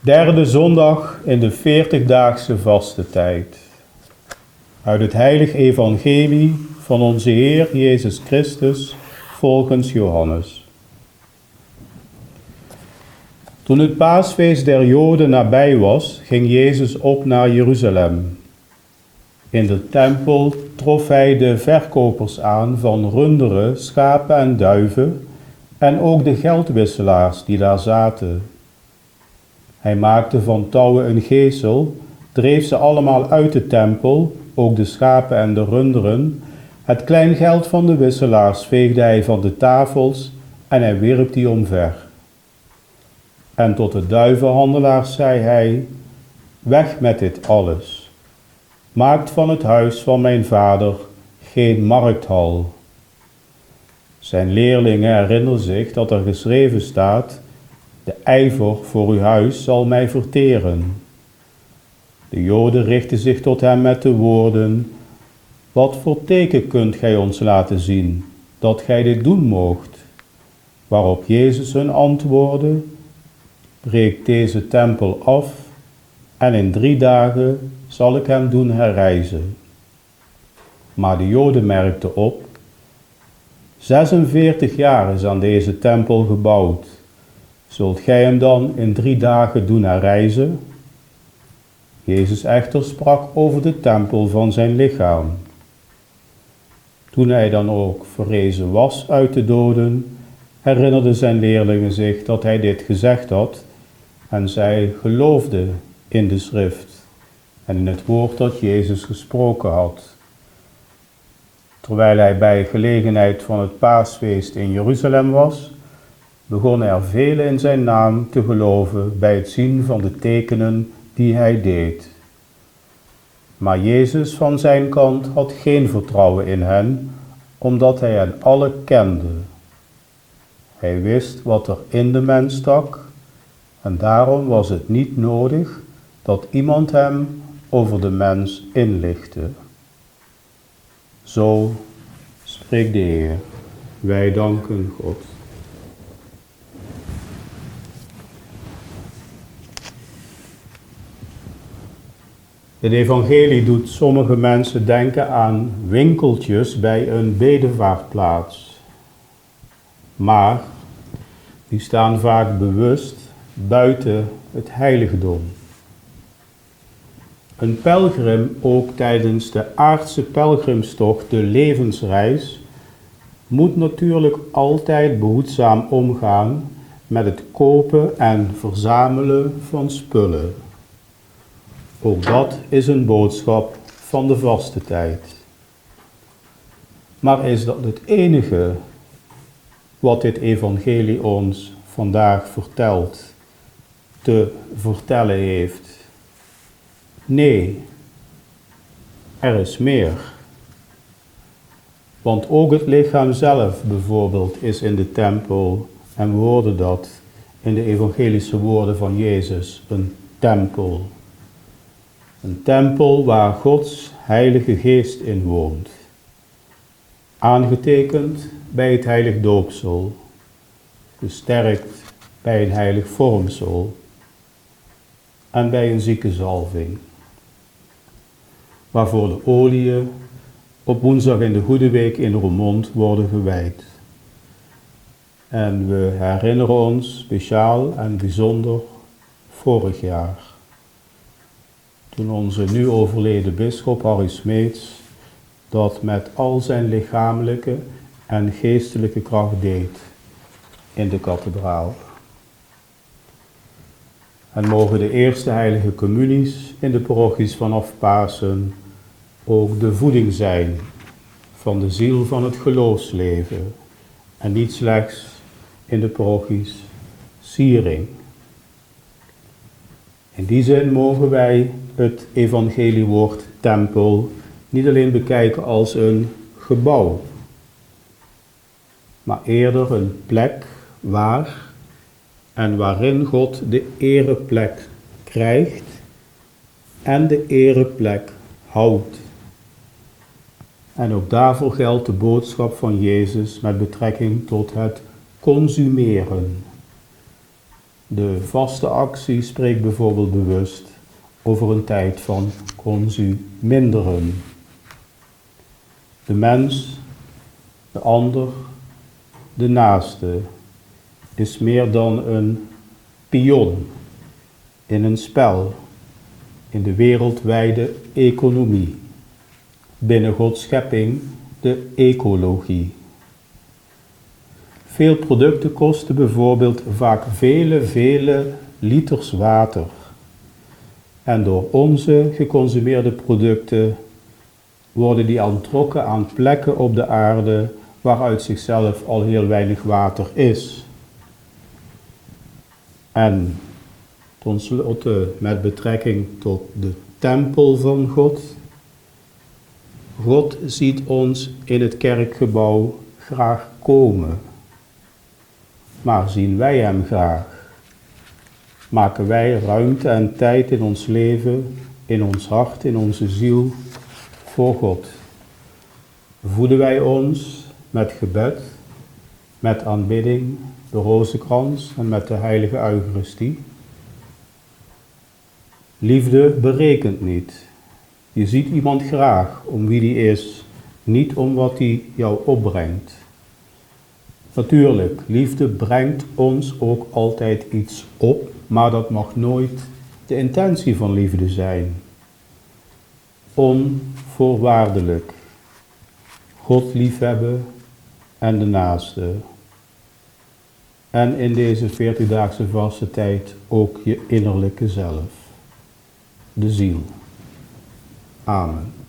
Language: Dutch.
Derde zondag in de 40-daagse vastentijd. Uit het heilig evangelie van onze Heer Jezus Christus volgens Johannes. Toen het paasfeest der Joden nabij was, ging Jezus op naar Jeruzalem. In de tempel trof hij de verkopers aan van runderen, schapen en duiven en ook de geldwisselaars die daar zaten. Hij maakte van touwen een geesel, dreef ze allemaal uit de tempel, ook de schapen en de runderen. Het kleingeld van de wisselaars veegde hij van de tafels en hij wierp die omver. En tot de duivenhandelaars zei hij: weg met dit alles. Maakt van het huis van mijn vader geen markthal. Zijn leerlingen herinneren zich dat er geschreven staat: de ijver voor uw huis zal mij verteren. De Joden richtten zich tot hem met de woorden: wat voor teken kunt gij ons laten zien, dat gij dit doen moogt? Waarop Jezus hun antwoordde: breek deze tempel af en in 3 dagen zal ik hem doen herrijzen. Maar de Joden merkten op: 46 jaar is aan deze tempel gebouwd. Zult gij hem dan in 3 dagen doen herrijzen? Jezus echter sprak over de tempel van zijn lichaam. Toen hij dan ook verrezen was uit de doden, herinnerden zijn leerlingen zich dat hij dit gezegd had en zij geloofden in de schrift en in het woord dat Jezus gesproken had. Terwijl hij bij gelegenheid van het paasfeest in Jeruzalem was, begonnen er velen in zijn naam te geloven bij het zien van de tekenen die hij deed. Maar Jezus van zijn kant had geen vertrouwen in hen, omdat hij hen allen kende. Hij wist wat er in de mens stak en daarom was het niet nodig dat iemand hem over de mens inlichtte. Zo spreekt de Heer. Wij danken God. Het evangelie doet sommige mensen denken aan winkeltjes bij een bedevaartplaats. Maar die staan vaak bewust buiten het heiligdom. Een pelgrim, ook tijdens de aardse pelgrimstocht, de levensreis, moet natuurlijk altijd behoedzaam omgaan met het kopen en verzamelen van spullen. Ook dat is een boodschap van de vastentijd. Maar is dat het enige wat dit evangelie ons vandaag vertelt, te vertellen heeft? Nee, er is meer. Want ook het lichaam zelf bijvoorbeeld is in de tempel, en we hoorden dat in de evangelische woorden van Jezus, een tempel. Een tempel waar Gods Heilige Geest in woont. Aangetekend bij het heilig doopsel, gesterkt bij een heilig vormsel en bij een ziekenzalving. Waarvoor de oliën op woensdag in de Goede Week in Roermond worden gewijd. En we herinneren ons speciaal en bijzonder vorig jaar, toen onze nu overleden bisschop Harry Smeets dat met al zijn lichamelijke en geestelijke kracht deed in de kathedraal. En mogen de eerste heilige communies in de parochies vanaf Pasen ook de voeding zijn van de ziel van het geloofsleven en niet slechts in de parochies siering. In die zin mogen wij het evangeliewoord tempel niet alleen bekijken als een gebouw, maar eerder een plek waar en waarin God de ereplek krijgt en de ereplek houdt. En ook daarvoor geldt de boodschap van Jezus met betrekking tot het consumeren. De vaste actie spreekt bijvoorbeeld bewust over een tijd van consuminderen. De mens, de ander, de naaste is meer dan een pion in een spel in de wereldwijde economie. Binnen Gods schepping de ecologie. Veel producten kosten bijvoorbeeld vaak vele liters water. En door onze geconsumeerde producten worden die onttrokken aan plekken op de aarde waaruit zichzelf al heel weinig water is. En ten slotte met betrekking tot de tempel van God. God ziet ons in het kerkgebouw graag komen. Maar zien wij hem graag? Maken wij ruimte en tijd in ons leven, in ons hart, in onze ziel voor God? Voeden wij ons met gebed, met aanbidding, de rozenkrans en met de heilige Eucharistie? Liefde berekent niet. Je ziet iemand graag om wie die is, niet om wat hij jou opbrengt. Natuurlijk, liefde brengt ons ook altijd iets op, maar dat mag nooit de intentie van liefde zijn. Onvoorwaardelijk. God liefhebben en de naaste. En in deze 40-daagse vaste tijd ook je innerlijke zelf. De ziel. Amen.